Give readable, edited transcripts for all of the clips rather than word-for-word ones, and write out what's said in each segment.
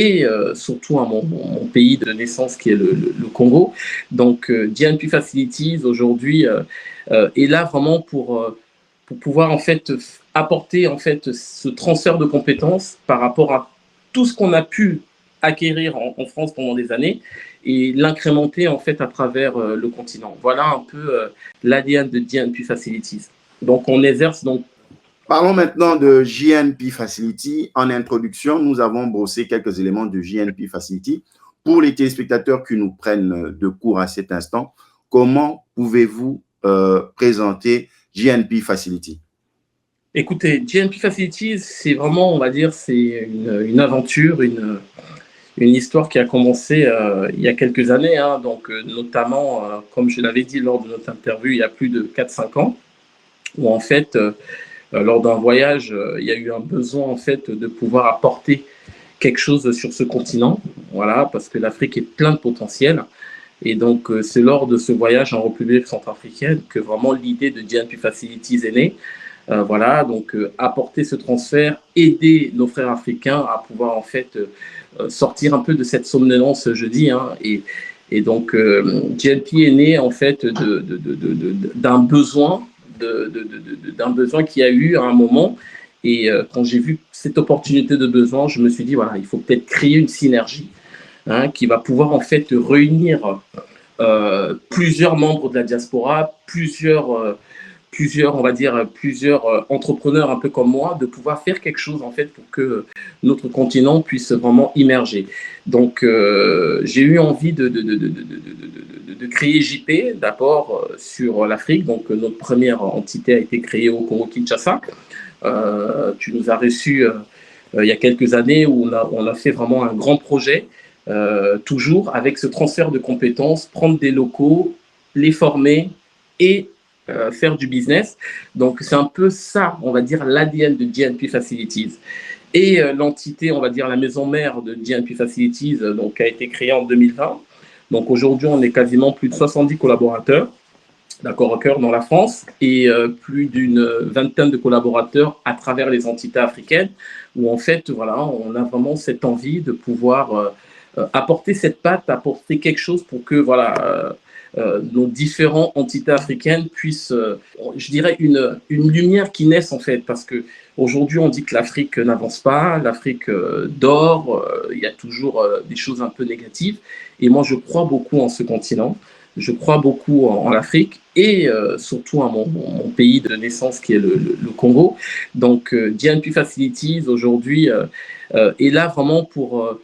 et surtout à mon pays de naissance qui est le Congo. Donc GNP Facilities aujourd'hui est là vraiment pour pouvoir en fait apporter en fait ce transfert de compétences par rapport à tout ce qu'on a pu acquérir en France pendant des années et l'incrémenter en fait à travers le continent. Voilà un peu l'ADN de GNP Facilities. Donc on exerce donc. Parlons maintenant de GNP Facility. En introduction, nous avons brossé quelques éléments de GNP Facility. Pour les téléspectateurs qui nous prennent de court à cet instant, comment pouvez-vous présenter GNP Facility? Écoutez, GNP Facilities, c'est vraiment, on va dire, c'est une aventure, une histoire qui a commencé il y a quelques années, hein, donc notamment, comme je l'avais dit lors de notre interview, il y a plus de 4-5 ans, où en fait, lors d'un voyage, il y a eu un besoin en fait de pouvoir apporter quelque chose sur ce continent, voilà, parce que l'Afrique est plein de potentiel. Et donc, c'est lors de ce voyage en République centrafricaine que vraiment l'idée de GNP Facilities est née. Voilà, donc apporter ce transfert, aider nos frères africains à pouvoir en fait sortir un peu de cette somnolence, je dis, hein, et donc GNP est né en fait d'un besoin, d'un besoin qu'il y a eu à un moment. Et quand j'ai vu cette opportunité de besoin, je me suis dit voilà, il faut peut-être créer une synergie, hein, qui va pouvoir en fait réunir plusieurs membres de la diaspora, on va dire, plusieurs entrepreneurs un peu comme moi, de pouvoir faire quelque chose en fait pour que notre continent puisse vraiment immerger. Donc, j'ai eu envie de créer JP d'abord sur l'Afrique. Donc, notre première entité a été créée au Congo-Kinshasa. Tu nous as reçus il y a quelques années où on a fait vraiment un grand projet, toujours avec ce transfert de compétences, prendre des locaux, les former et faire du business. Donc, c'est un peu ça, on va dire, l'ADN de GNP Facilities. Et l'entité, on va dire, la maison mère de GNP Facilities, donc, a été créée en 2020. Donc, aujourd'hui, on est quasiment plus de 70 collaborateurs, d'accord, au cœur dans la France, et plus d'une vingtaine de collaborateurs à travers les entités africaines, où en fait, voilà, on a vraiment cette envie de pouvoir apporter cette patte, apporter quelque chose pour que, voilà, nos différentes entités africaines puissent, je dirais, une lumière qui naisse en fait, parce que aujourd'hui on dit que l'Afrique n'avance pas, l'Afrique dort, il y a toujours des choses un peu négatives, et moi je crois beaucoup en ce continent, je crois beaucoup en l'Afrique et surtout à mon pays de naissance qui est le Congo. Donc GNP Facilities aujourd'hui est là vraiment pour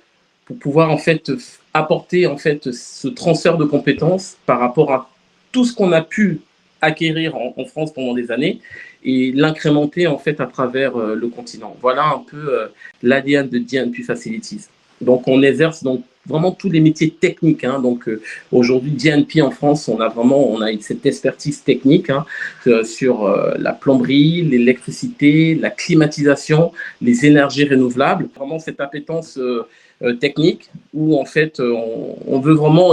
pouvoir en fait apporter en fait ce transfert de compétences par rapport à tout ce qu'on a pu acquérir en France pendant des années et l'incrémenter en fait à travers le continent. Voilà un peu l'ADN de GNP Facilities. Donc on exerce donc vraiment tous les métiers techniques, hein. Donc aujourd'hui GNP en France, on a cette expertise technique, hein, sur la plomberie, l'électricité, la climatisation, les énergies renouvelables. Vraiment cette appétence technique où en fait on veut vraiment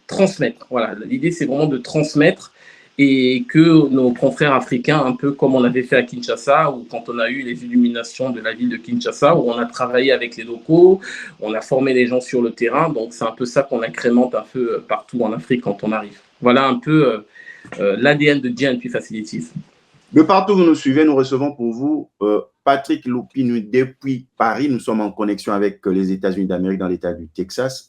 transmettre. Voilà, l'idée c'est vraiment de transmettre et que nos confrères africains, un peu comme on avait fait à Kinshasa, ou quand on a eu les illuminations de la ville de Kinshasa, où on a travaillé avec les locaux, on a formé les gens sur le terrain, donc c'est un peu ça qu'on incrémente un peu partout en Afrique quand on arrive. Voilà un peu l'ADN de GNP Facilities. De partout où vous nous suivez, nous recevons pour vous Patrick Loupinu depuis Paris. Nous sommes en connexion avec les États-Unis d'Amérique dans l'État du Texas.